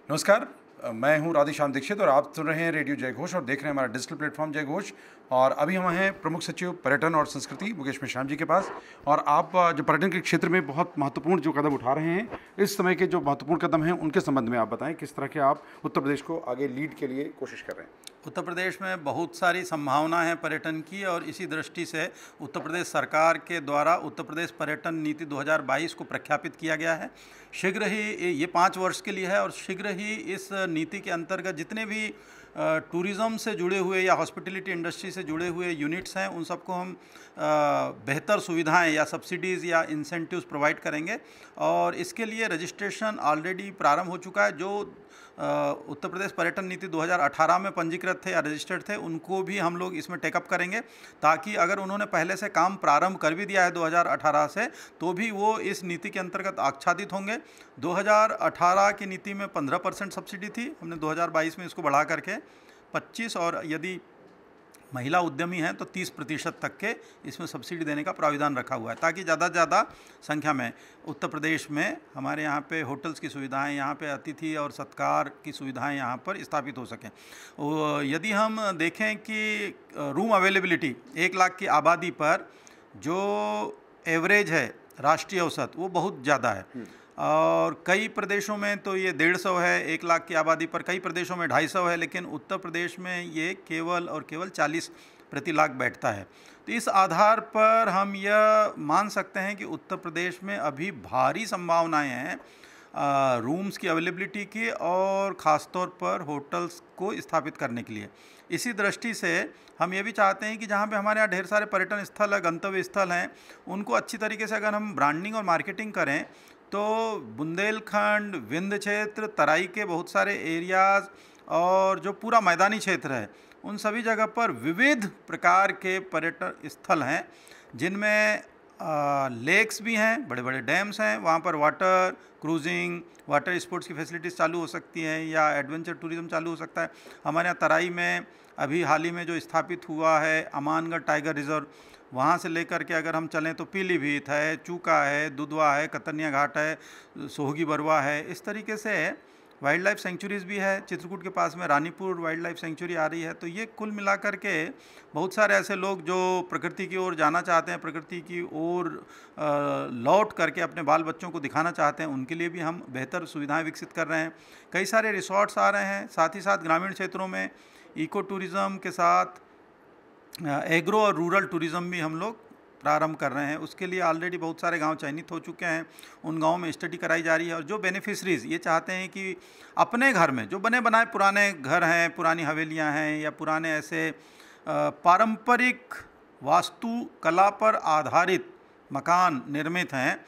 नमस्कार, मैं हूं राधेश्याम दीक्षित और आप सुन रहे हैं रेडियो जय घोष और देख रहे हैं हमारा डिजिटल प्लेटफॉर्म जय घोष। और अभी हम हैं प्रमुख सचिव पर्यटन और संस्कृति मुकेश मेश्राम जी के पास। और आप जो पर्यटन के क्षेत्र में बहुत महत्वपूर्ण जो कदम उठा रहे हैं, इस समय के जो महत्वपूर्ण कदम हैं उनके संबंध में आप बताएं, किस तरह के आप उत्तर प्रदेश को आगे लीड के लिए कोशिश कर रहे हैं। उत्तर प्रदेश में बहुत सारी संभावनाएं हैं पर्यटन की, और इसी दृष्टि से उत्तर प्रदेश सरकार के द्वारा उत्तर प्रदेश पर्यटन नीति 2022 को प्रख्यापित किया गया है। शीघ्र ही ये 5 वर्ष के लिए है और शीघ्र ही इस नीति के अंतर्गत जितने भी टूरिज़्म से जुड़े हुए या हॉस्पिटलिटी इंडस्ट्री से जुड़े हुए यूनिट्स हैं, उन सबको हम बेहतर सुविधाएं या सब्सिडीज़ या इंसेंटिव्स प्रोवाइड करेंगे। और इसके लिए रजिस्ट्रेशन ऑलरेडी प्रारंभ हो चुका है। जो उत्तर प्रदेश पर्यटन नीति 2018 में पंजीकृत थे या रजिस्टर्ड थे, उनको भी हम लोग इसमें टेकअप करेंगे, ताकि अगर उन्होंने पहले से काम प्रारंभ कर भी दिया है 2018 से, तो भी वो इस नीति के अंतर्गत आच्छादित होंगे। 2018 की नीति में 15% सब्सिडी थी, हमने 2022 में इसको बढ़ा करके 25, और यदि महिला उद्यमी हैं तो 30% तक के इसमें सब्सिडी देने का प्राविधान रखा हुआ है, ताकि ज़्यादा से ज़्यादा संख्या में उत्तर प्रदेश में हमारे यहाँ पे होटल्स की सुविधाएं, यहाँ पे अतिथि और सत्कार की सुविधाएं यहाँ पर स्थापित हो सकें। यदि हम देखें कि रूम अवेलेबिलिटी 1 लाख की आबादी पर जो एवरेज है राष्ट्रीय औसत, वो बहुत ज़्यादा है। और कई प्रदेशों में तो ये 150 है 1 लाख की आबादी पर, कई प्रदेशों में 250 है, लेकिन उत्तर प्रदेश में ये केवल और केवल 40 प्रति लाख बैठता है। तो इस आधार पर हम यह मान सकते हैं कि उत्तर प्रदेश में अभी भारी संभावनाएं हैं रूम्स की अवेलेबिलिटी की, और ख़ास तौर पर होटल्स को स्थापित करने के लिए। इसी दृष्टि से हम ये भी चाहते हैं कि जहाँ पे हमारे यहाँ ढेर सारे पर्यटन स्थल है, गंतव्य स्थल हैं, उनको अच्छी तरीके से अगर हम ब्रांडिंग और मार्केटिंग करें, तो बुंदेलखंड, विंध्य क्षेत्र, तराई के बहुत सारे एरियाज़ और जो पूरा मैदानी क्षेत्र है, उन सभी जगह पर विविध प्रकार के पर्यटन स्थल हैं, जिनमें लेक्स भी हैं, बड़े बड़े डैम्स हैं। वहाँ पर वाटर क्रूजिंग, वाटर स्पोर्ट्स की फैसिलिटीज़ चालू हो सकती हैं, या एडवेंचर टूरिज़्म चालू हो सकता है। हमारे यहाँ तराई में अभी हाल ही में जो स्थापित हुआ है अमानगढ़ टाइगर रिजर्व, वहाँ से लेकर के अगर हम चलें तो पीलीभीत है, चूका है, दुधवा है, कतनिया घाट है, सोहगी बरवा है। इस तरीके से वाइल्ड लाइफ सेंचुरीज़ भी है। चित्रकूट के पास में रानीपुर वाइल्ड लाइफ सेंचुरी आ रही है। तो ये कुल मिलाकर के बहुत सारे ऐसे लोग जो प्रकृति की ओर जाना चाहते हैं, प्रकृति की ओर लौट करके अपने बाल बच्चों को दिखाना चाहते हैं, उनके लिए भी हम बेहतर सुविधाएं विकसित कर रहे हैं। कई सारे रिसोर्ट्स आ रहे हैं, साथ ही साथ ग्रामीण क्षेत्रों में इको टूरिज़्म के साथ एग्रो और रूरल टूरिज़्म भी हम लोग प्रारंभ कर रहे हैं। उसके लिए ऑलरेडी बहुत सारे गांव चयनित हो चुके हैं, उन गांवों में स्टडी कराई जा रही है। और जो बेनिफिशरीज़ ये चाहते हैं कि अपने घर में जो बने बनाए पुराने घर हैं, पुरानी हवेलियां हैं, या पुराने ऐसे पारंपरिक वास्तुकला पर आधारित मकान निर्मित हैं,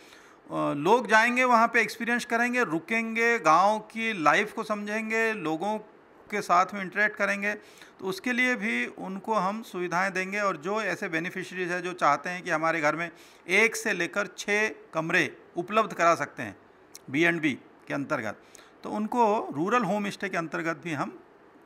लोग जाएंगे वहाँ पे एक्सपीरियंस करेंगे, रुकेंगे, गांव की लाइफ को समझेंगे, लोगों के साथ में इंटरेक्ट करेंगे, तो उसके लिए भी उनको हम सुविधाएं देंगे। और जो ऐसे बेनिफिशरीज हैं जो चाहते हैं कि हमारे घर में 1 से लेकर 6 कमरे उपलब्ध करा सकते हैं B&B के अंतर्गत, तो उनको रूरल होम स्टे के अंतर्गत भी हम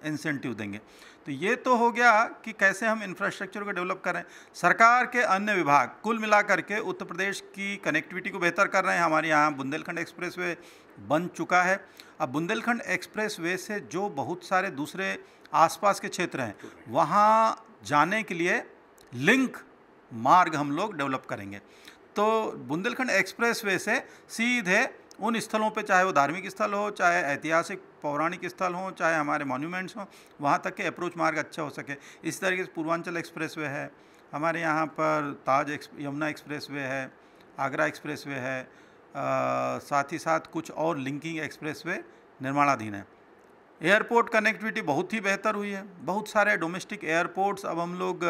इंसेंटिव देंगे। तो ये तो हो गया कि कैसे हम इंफ्रास्ट्रक्चर को डेवलप कर रहे हैं। सरकार के अन्य विभाग कुल मिलाकर के उत्तर प्रदेश की कनेक्टिविटी को बेहतर कर रहे हैं। हमारे यहाँ बुंदेलखंड एक्सप्रेसवे बन चुका है। अब बुंदेलखंड एक्सप्रेसवे से जो बहुत सारे दूसरे आसपास के क्षेत्र हैं, वहाँ जाने के लिए लिंक मार्ग हम लोग डेवलप करेंगे। तो बुंदेलखंड एक्सप्रेसवे से सीधे उन स्थलों पे, चाहे वो धार्मिक स्थल हो, चाहे ऐतिहासिक पौराणिक स्थल हो, चाहे हमारे मॉन्यूमेंट्स हों, वहाँ तक के अप्रोच मार्ग अच्छा हो सके। इस तरीके से पूर्वांचल एक्सप्रेसवे है, हमारे यहाँ पर यमुना एक्सप्रेसवे है, आगरा एक्सप्रेसवे है, साथ ही साथ कुछ और लिंकिंग एक्सप्रेसवे निर्माणाधीन है। एयरपोर्ट कनेक्टिविटी बहुत ही बेहतर हुई है। बहुत सारे डोमेस्टिक एयरपोर्ट्स अब हम लोग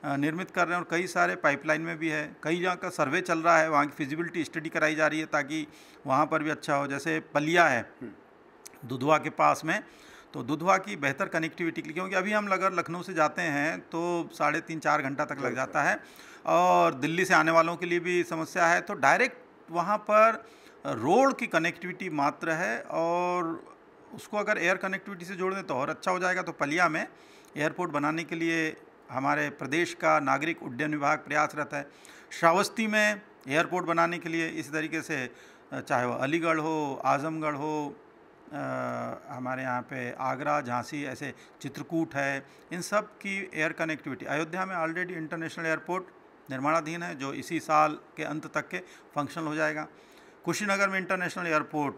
निर्मित कर रहे हैं, और कई सारे पाइपलाइन में भी है। कई जगह का सर्वे चल रहा है, वहाँ की फिजिबिलिटी स्टडी कराई जा रही है, ताकि वहाँ पर भी अच्छा हो। जैसे पलिया है दुधवा के पास में, तो दुधवा की बेहतर कनेक्टिविटी के लिए, क्योंकि अभी हम अगर लखनऊ से जाते हैं तो 3.5-4 घंटा तक लग जाता है, और दिल्ली से आने वालों के लिए भी समस्या है। तो डायरेक्ट वहाँ पर रोड की कनेक्टिविटी मात्र है, और उसको अगर एयर कनेक्टिविटी से जोड़ दें तो और अच्छा हो जाएगा। तो पलिया में एयरपोर्ट बनाने के लिए हमारे प्रदेश का नागरिक उड्डयन विभाग प्रयासरत है। श्रावस्ती में एयरपोर्ट बनाने के लिए, इसी तरीके से चाहे वह अलीगढ़ हो, आजमगढ़ हो, हमारे यहाँ पे आगरा, झांसी, ऐसे चित्रकूट है, इन सब की एयर कनेक्टिविटी। अयोध्या में ऑलरेडी इंटरनेशनल एयरपोर्ट निर्माणाधीन है जो इसी साल के अंत तक के फंक्शनल हो जाएगा। कुशीनगर में इंटरनेशनल एयरपोर्ट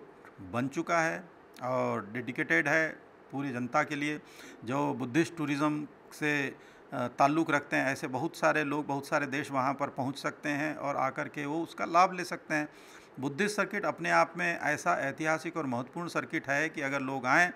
बन चुका है और डेडिकेटेड है पूरी जनता के लिए। जो बुद्धिस्ट टूरिज़्म से ताल्लुक़ रखते हैं, ऐसे बहुत सारे लोग, बहुत सारे देश वहाँ पर पहुँच सकते हैं और आकर के वो उसका लाभ ले सकते हैं। बुद्धिस्ट सर्किट अपने आप में ऐसा ऐतिहासिक और महत्वपूर्ण सर्किट है कि अगर लोग आएँ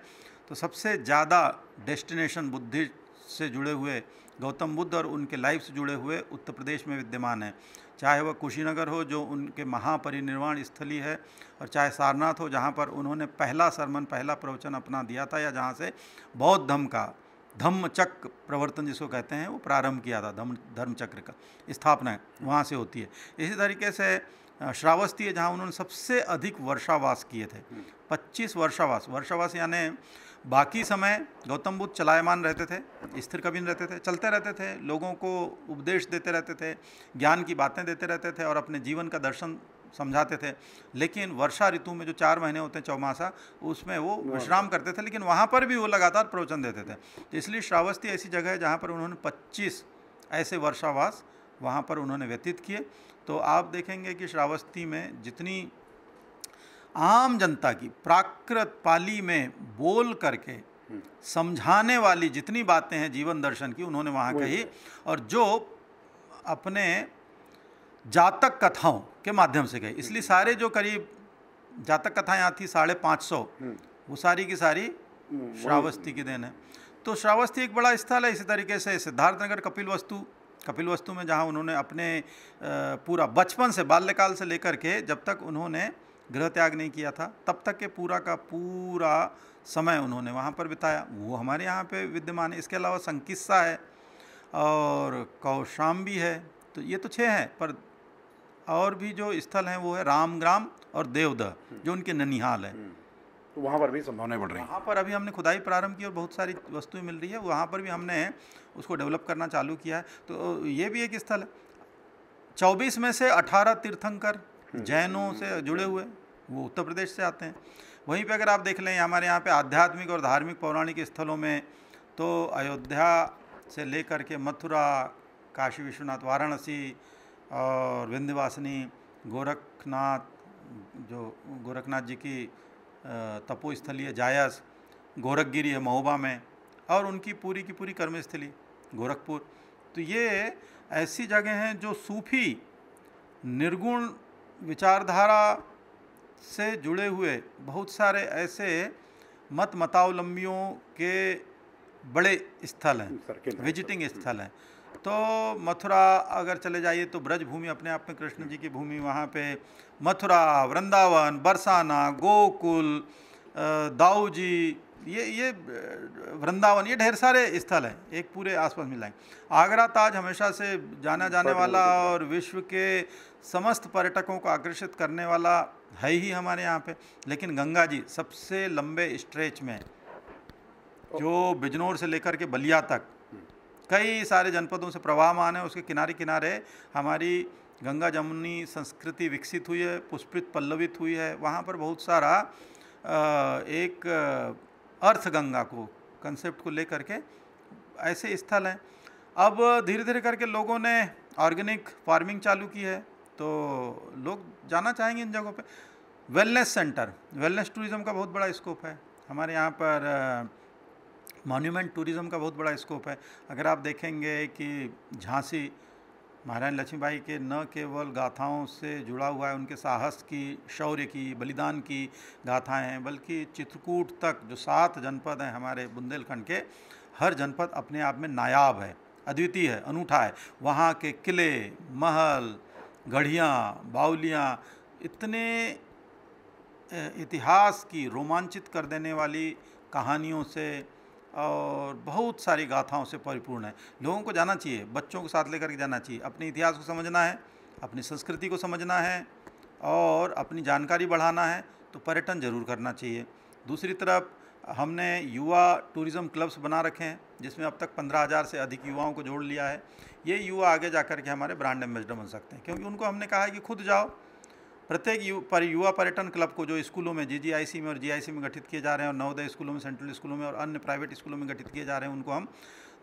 तो सबसे ज़्यादा डेस्टिनेशन बुद्धिस्ट से जुड़े हुए, गौतम बुद्ध और उनके लाइफ से जुड़े हुए उत्तर प्रदेश में विद्यमान है। चाहे वह कुशीनगर हो जो उनके महापरिनिर्वाण स्थली है, और चाहे सारनाथ हो जहाँ पर उन्होंने पहला सरमन, पहला प्रवचन अपना दिया था, या जहाँ से बौद्ध धर्म का धम्मचक्र प्रवर्तन जिसको कहते हैं वो प्रारंभ किया था। धर्मचक्र का स्थापना वहाँ से होती है। इसी तरीके से श्रावस्ती है जहाँ उन्होंने सबसे अधिक वर्षावास किए थे, 25 वर्षावास यानी बाकी समय गौतम बुद्ध चलायमान रहते थे, स्थिर कभी नहीं रहते थे, चलते रहते थे, लोगों को उपदेश देते रहते थे, ज्ञान की बातें देते रहते थे और अपने जीवन का दर्शन समझाते थे। लेकिन वर्षा ऋतु में जो 4 महीने होते हैं चौमासा, उसमें वो विश्राम करते थे, लेकिन वहाँ पर भी वो लगातार प्रवचन देते थे। तो इसलिए श्रावस्ती ऐसी जगह है जहाँ पर उन्होंने 25 ऐसे वर्षावास वहाँ पर उन्होंने व्यतीत किए। तो आप देखेंगे कि श्रावस्ती में जितनी आम जनता की प्राकृत पाली में बोल करके समझाने वाली जितनी बातें हैं जीवन दर्शन की, उन्होंने वहाँ कही। और जो अपने जातक कथाओं के माध्यम से गए, इसलिए सारे जो करीब जातक कथाएं यहाँ थी 550, वो सारी की सारी श्रावस्ती की देन है। तो श्रावस्ती एक बड़ा स्थल है। इसी तरीके से सिद्धार्थनगर कपिलवस्तु में जहाँ उन्होंने अपने पूरा बचपन से, बाल्यकाल से लेकर के जब तक उन्होंने गृह त्याग नहीं किया था, तब तक के पूरा का पूरा समय उन्होंने वहाँ पर बिताया, वो हमारे यहाँ पे विद्यमान है। इसके अलावा संकिस्सा है और कौशाम्बी है। तो ये तो 6 हैं, पर और भी जो स्थल हैं वो है रामग्राम और देवदह जो उनके ननिहाल है। तो वहाँ पर भी संभावनाएं बढ़ रही हैं। वहाँ पर अभी हमने खुदाई प्रारंभ की और बहुत सारी वस्तुएं मिल रही है, वहाँ पर भी हमने उसको डेवलप करना चालू किया है। तो ये भी एक स्थल है। 24 में से 18 तीर्थंकर जैनों से जुड़े हुए वो उत्तर प्रदेश से आते हैं। वहीं पे अगर आप देख लें हमारे यहाँ पे आध्यात्मिक और धार्मिक पौराणिक स्थलों में, तो अयोध्या से लेकर के मथुरा, काशी विश्वनाथ, वाराणसी और विंध्यवासिनी, गोरखनाथ, जो गोरखनाथ जी की तपोस्थली है जायस, गोरखगिरी है महोबा में, और उनकी पूरी की पूरी कर्मस्थली गोरखपुर। तो ये ऐसी जगह हैं जो सूफी निर्गुण विचारधारा से जुड़े हुए बहुत सारे ऐसे मतावलंबियों के बड़े स्थल हैं, विजिटिंग स्थल हैं। तो मथुरा अगर चले जाइए तो ब्रज भूमि अपने आप में कृष्ण जी की भूमि, वहाँ पे मथुरा, वृंदावन, बरसाना, गोकुल, दाऊ जी, ये वृंदावन, ये ढेर सारे स्थल हैं, एक पूरे आसपास मिल जाएंगे। आगरा ताज हमेशा से जाना जाने वाला और विश्व के समस्त पर्यटकों को आकर्षित करने वाला है ही हमारे यहाँ पे। लेकिन गंगा जी सबसे लंबे स्ट्रेच में, जो बिजनौर से लेकर के बलिया तक कई सारे जनपदों से प्रवाहमान है, उसके किनारे किनारे हमारी गंगा जमुनी संस्कृति विकसित हुई है, पुष्पित पल्लवित हुई है। वहाँ पर बहुत सारा एक अर्थ गंगा को कंसेप्ट को लेकर के ऐसे स्थल हैं। अब धीरे धीरे करके लोगों ने ऑर्गेनिक फार्मिंग चालू की है, तो लोग जाना चाहेंगे इन जगहों पे। वेलनेस सेंटर, वेलनेस टूरिज़्म का बहुत बड़ा स्कोप है हमारे यहाँ पर। मॉन्यूमेंट टूरिज़्म का बहुत बड़ा स्कोप है। अगर आप देखेंगे कि झांसी महारानी लक्ष्मीबाई के न केवल गाथाओं से जुड़ा हुआ है, उनके साहस की, शौर्य की, बलिदान की गाथाएं हैं, बल्कि चित्रकूट तक जो 7 जनपद हैं हमारे बुंदेलखंड के, हर जनपद अपने आप में नायाब है, अद्वितीय है, अनूठा है। वहाँ के किले, महल, गढ़ियाँ, बावलियाँ इतने इतिहास की रोमांचित कर देने वाली कहानियों से और बहुत सारी गाथाओं से परिपूर्ण है। लोगों को जाना चाहिए, बच्चों को साथ लेकर के जाना चाहिए। अपने इतिहास को समझना है, अपनी संस्कृति को समझना है और अपनी जानकारी बढ़ाना है, तो पर्यटन जरूर करना चाहिए। दूसरी तरफ हमने युवा टूरिज़्म क्लब्स बना रखे हैं जिसमें अब तक 15,000 से अधिक युवाओं को जोड़ लिया है। ये युवा आगे जाकर के हमारे ब्रांड एम्बेसडर बन सकते हैं, क्योंकि उनको हमने कहा है कि खुद जाओ, प्रत्येक युवा पर्यटन क्लब को जो स्कूलों में जीजीआईसी में और जीआईसी में गठित किए जा रहे हैं और नवोदय स्कूलों में, सेंट्रल स्कूलों में और अन्य प्राइवेट स्कूलों में गठित किए जा रहे हैं, उनको हम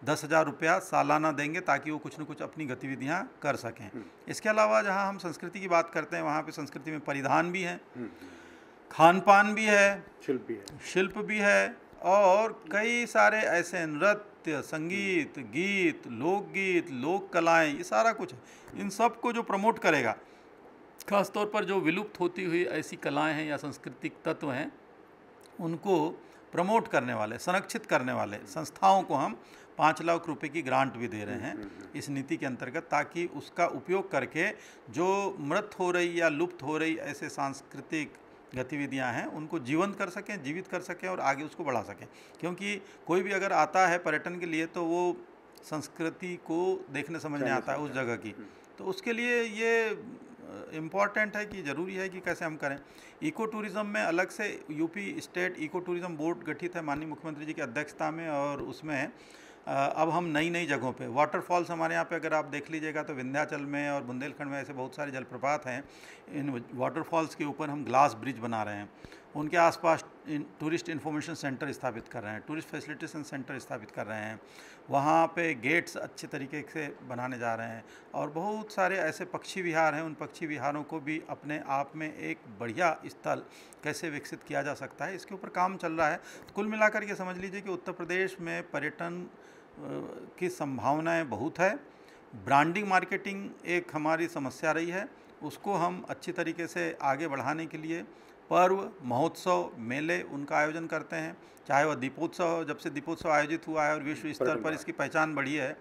10,000 रुपया सालाना देंगे ताकि वो कुछ न कुछ अपनी गतिविधियाँ कर सकें। इसके अलावा जहाँ हम संस्कृति की बात करते हैं, वहाँ पे संस्कृति में परिधान भी है, खान पान भी है, शिल्प भी है और कई सारे ऐसे नृत्य, संगीत, गीत, लोकगीत, लोक कलाएँ, ये सारा कुछ है। इन सब को जो प्रमोट करेगा, खासतौर पर जो विलुप्त होती हुई ऐसी कलाएं हैं या सांस्कृतिक तत्व हैं, उनको प्रमोट करने वाले, संरक्षित करने वाले संस्थाओं को हम 5 लाख रुपए की ग्रांट भी दे रहे हैं इस नीति के अंतर्गत, ताकि उसका उपयोग करके जो मृत हो रही या लुप्त हो रही ऐसे सांस्कृतिक गतिविधियां हैं उनको जीवंत कर सकें, जीवित कर सकें और आगे उसको बढ़ा सकें। क्योंकि कोई भी अगर आता है पर्यटन के लिए तो वो संस्कृति को देखने समझने आता है उस जगह की, तो उसके लिए ये इम्पॉर्टेंट है कि ज़रूरी है कि कैसे हम करें। इको टूरिज़्म में अलग से UP state eco tourism board गठित है माननीय मुख्यमंत्री जी की अध्यक्षता में, और उसमें अब हम नई जगहों पे वाटरफॉल्स, हमारे यहाँ पे अगर आप देख लीजिएगा तो विंध्याचल में और बुंदेलखंड में ऐसे बहुत सारे जलप्रपात हैं। इन वाटरफॉल्स के ऊपर हम ग्लास ब्रिज बना रहे हैं, उनके आसपास टूरिस्ट इन्फॉर्मेशन सेंटर स्थापित कर रहे हैं, टूरिस्ट फैसिलिटेशन सेंटर स्थापित कर रहे हैं, वहाँ पे गेट्स अच्छे तरीके से बनाने जा रहे हैं और बहुत सारे ऐसे पक्षी विहार हैं, उन पक्षी विहारों को भी अपने आप में एक बढ़िया स्थल कैसे विकसित किया जा सकता है, इसके ऊपर काम चल रहा है। तो कुल मिलाकर ये समझ लीजिए कि उत्तर प्रदेश में पर्यटन की संभावनाएं बहुत है। ब्रांडिंग मार्केटिंग एक हमारी समस्या रही है, उसको हम अच्छी तरीके से आगे बढ़ाने के लिए पर्व, महोत्सव, मेले उनका आयोजन करते हैं। चाहे वह दीपोत्सव, जब से दीपोत्सव आयोजित हुआ है और विश्व स्तर पर इसकी पहचान बढ़ी है,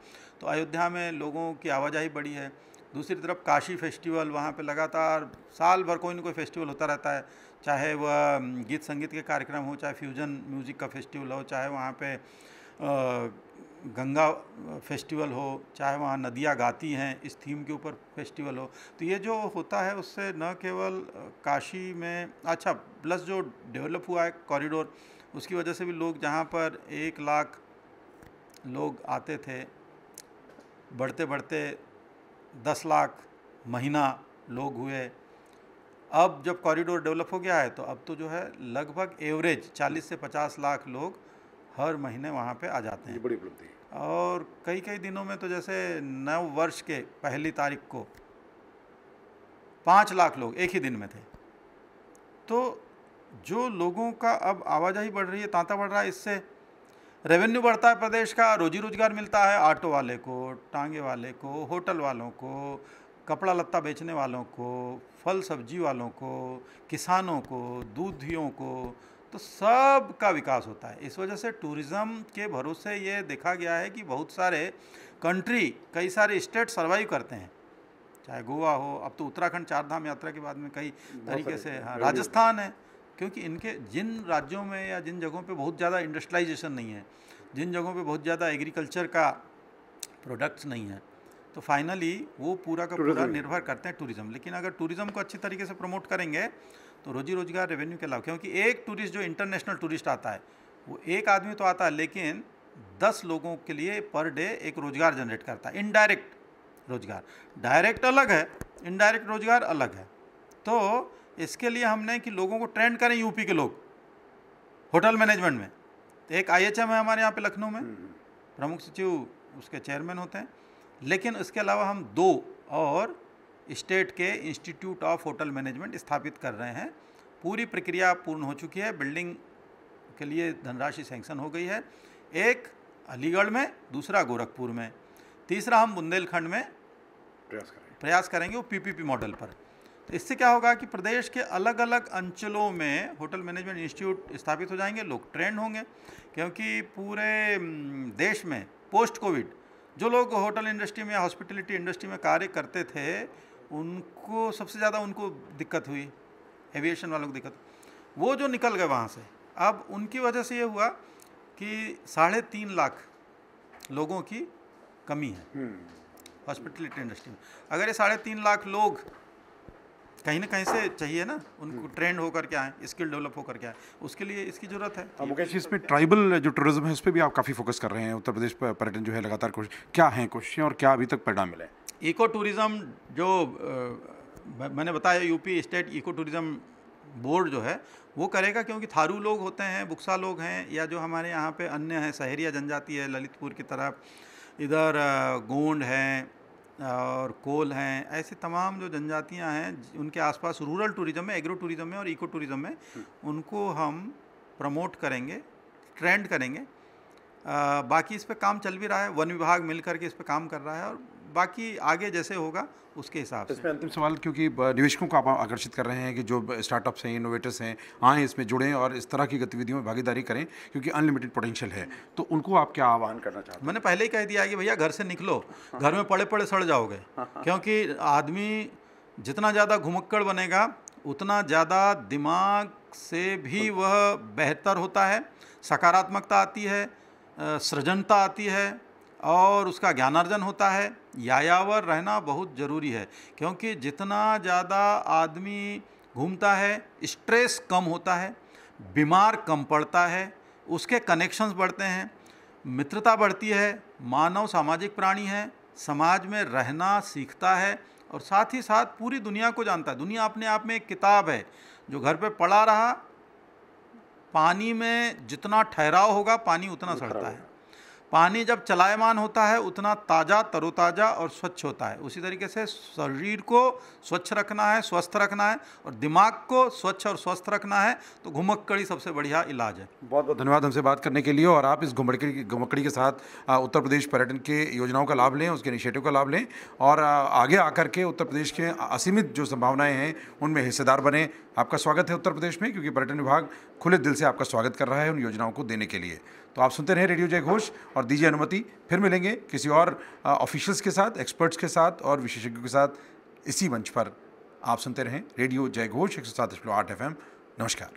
तो अयोध्या में लोगों की आवाजाही बढ़ी है। दूसरी तरफ काशी फेस्टिवल, वहाँ पे लगातार साल भर कोई न कोई फेस्टिवल होता रहता है, चाहे वह गीत संगीत के कार्यक्रम हो, चाहे फ्यूजन म्यूज़िक का फेस्टिवल हो, चाहे वहाँ पे गंगा फेस्टिवल हो, चाहे वहाँ नदियाँ गाती हैं इस थीम के ऊपर फेस्टिवल हो। तो ये जो होता है उससे न केवल काशी में अच्छा, प्लस जो डेवलप हुआ है कॉरिडोर, उसकी वजह से भी लोग, जहाँ पर 1 लाख लोग आते थे, बढ़ते बढ़ते 10 लाख महीना लोग हुए। अब जब कॉरिडोर डेवलप हो गया है तो अब तो जो है लगभग एवरेज 40 से 50 लाख लोग हर महीने वहाँ पे आ जाते हैं। बड़ी उपलब्धि है। और कई दिनों में तो जैसे नव वर्ष के पहली तारीख को 5 लाख लोग एक ही दिन में थे। तो जो लोगों का अब आवाजाही बढ़ रही है, तांता बढ़ रहा है, इससे रेवेन्यू बढ़ता है प्रदेश का, रोजी रोजगार मिलता है ऑटो वाले को, टांगे वाले को, होटल वालों को, कपड़ा लत्ता बेचने वालों को, फल सब्जी वालों को, किसानों को, दूधियों को, तो सब का विकास होता है। इस वजह से टूरिज़्म के भरोसे ये देखा गया है कि बहुत सारे कंट्री, कई सारे स्टेट सर्वाइव करते हैं, चाहे गोवा हो, अब तो उत्तराखंड 4 धाम यात्रा के बाद में कई तरीके से, हाँ, राजस्थान है, क्योंकि इनके जिन राज्यों में या जिन जगहों पे बहुत ज़्यादा इंडस्ट्रियलाइजेशन नहीं है, जिन जगहों पे बहुत ज़्यादा एग्रीकल्चर का प्रोडक्ट्स नहीं है, तो फाइनली वो पूरा का पूरा निर्भर करते हैं टूरिज़्म। लेकिन अगर टूरिज़्म को अच्छी तरीके से प्रमोट करेंगे तो रोजी रोजगार, रेवेन्यू के लाभ, क्योंकि एक टूरिस्ट जो इंटरनेशनल टूरिस्ट आता है वो एक आदमी तो आता है, लेकिन 10 लोगों के लिए पर डे एक रोजगार जनरेट करता है, इनडायरेक्ट रोजगार। डायरेक्ट अलग है, इनडायरेक्ट रोजगार अलग है। तो इसके लिए हमने कि लोगों को ट्रेंड करें, यूपी के लोग होटल मैनेजमेंट में। तो एक IHM है हमारे यहाँ पे लखनऊ में, प्रमुख सचिव उसके चेयरमैन होते हैं, लेकिन इसके अलावा हम 2 और स्टेट के इंस्टीट्यूट ऑफ होटल मैनेजमेंट स्थापित कर रहे हैं। पूरी प्रक्रिया पूर्ण हो चुकी है, बिल्डिंग के लिए धनराशि सैंक्शन हो गई है। एक अलीगढ़ में, दूसरा गोरखपुर में, तीसरा हम बुंदेलखंड में प्रयास करेंगे वो PPP मॉडल पर। तो इससे क्या होगा कि प्रदेश के अलग अलग अंचलों में होटल मैनेजमेंट इंस्टीट्यूट स्थापित हो जाएंगे, लोग ट्रेंड होंगे, क्योंकि पूरे देश में पोस्ट कोविड जो लोग होटल इंडस्ट्री में या हॉस्पिटलिटी इंडस्ट्री में कार्य करते थे, उनको सबसे ज़्यादा उनको दिक्कत हुई, एविएशन वालों को दिक्कत, वो जो निकल गए वहाँ से। अब उनकी वजह से ये हुआ कि 3.5 लाख लोगों की कमी है हॉस्पिटलिटी इंडस्ट्री में। अगर ये 3.5 लाख लोग कहीं ना कहीं से चाहिए ना, उनको ट्रेंड होकर के आए, स्किल डेवलप होकर के आए, उसके लिए इसकी ज़रूरत है। मुकेश जी, इसमें ट्राइबल जो टूरिज्म है उस पर भी आप काफ़ी फोकस कर रहे हैं। उत्तर प्रदेश पर्यटन जो है लगातार क्या हैं कोशिशें और क्या अभी तक परिणाम मिले? इको टूरिज़्म जो मैंने बताया, UP state eco tourism board जो है वो करेगा, क्योंकि थारू लोग होते हैं, बुक्सा लोग हैं, या जो हमारे यहाँ पे अन्य हैं, सहरिया जनजाति है ललितपुर की तरफ, इधर गोंड हैं और कोल हैं, ऐसे तमाम जो जनजातियाँ हैं उनके आसपास रूरल टूरिज़्म में, एग्रो टूरिज़्म में और इको टूरिज़्म में उनको हम प्रमोट करेंगे, ट्रेंड करेंगे। बाकी इस पे काम चल भी रहा है, वन विभाग मिल करके इस पे काम कर रहा है, और बाकी आगे जैसे होगा उसके हिसाब से। इसमें अंतिम सवाल, क्योंकि निवेशकों को आप आकर्षित कर रहे हैं कि जो स्टार्टअप्स हैं, इनोवेटर्स हैं, आएँ इसमें जुड़ें और इस तरह की गतिविधियों में भागीदारी करें, क्योंकि अनलिमिटेड पोटेंशियल है, तो उनको आप क्या आह्वान करना चाहते हैं? मैंने पहले ही कह दिया कि भैया घर से निकलो, घर में पड़े पड़े सड़ जाओगे, क्योंकि आदमी जितना ज़्यादा घुमक्कड़ बनेगा उतना ज़्यादा दिमाग से भी वह बेहतर होता है, सकारात्मकता आती है, सृजनता आती है और उसका ज्ञानार्जन होता है। यायावर रहना बहुत ज़रूरी है, क्योंकि जितना ज़्यादा आदमी घूमता है स्ट्रेस कम होता है, बीमार कम पड़ता है, उसके कनेक्शंस बढ़ते हैं, मित्रता बढ़ती है, मानव सामाजिक प्राणी है, समाज में रहना सीखता है और साथ ही साथ पूरी दुनिया को जानता है। दुनिया अपने आप में एक किताब है, जो घर पे पड़ा रहा, पानी में जितना ठहराव होगा पानी उतना सड़ता है, पानी जब चलायमान होता है उतना ताज़ा, तरोताज़ा और स्वच्छ होता है। उसी तरीके से शरीर को स्वच्छ रखना है, स्वस्थ रखना है, और दिमाग को स्वच्छ और स्वस्थ रखना है, तो घुमक्कड़ी सबसे बढ़िया इलाज है। बहुत बहुत धन्यवाद हमसे बात करने के लिए, और आप इस घुमक्कड़ी के साथ उत्तर प्रदेश पर्यटन के योजनाओं का लाभ लें, उसके इनिशिएटिव का लाभ लें, और आगे आकर के उत्तर प्रदेश के असीमित जो संभावनाएँ हैं उनमें हिस्सेदार बने। आपका स्वागत है उत्तर प्रदेश में, क्योंकि पर्यटन विभाग खुले दिल से आपका स्वागत कर रहा है उन योजनाओं को देने के लिए। तो आप सुनते रहें रेडियो जय घोष, और दीजिए अनुमति, फिर मिलेंगे किसी और ऑफिशियल्स के साथ, एक्सपर्ट्स के साथ और विशेषज्ञों के साथ इसी मंच पर। आप सुनते रहें रेडियो जय घोष 107.8 FM। नमस्कार।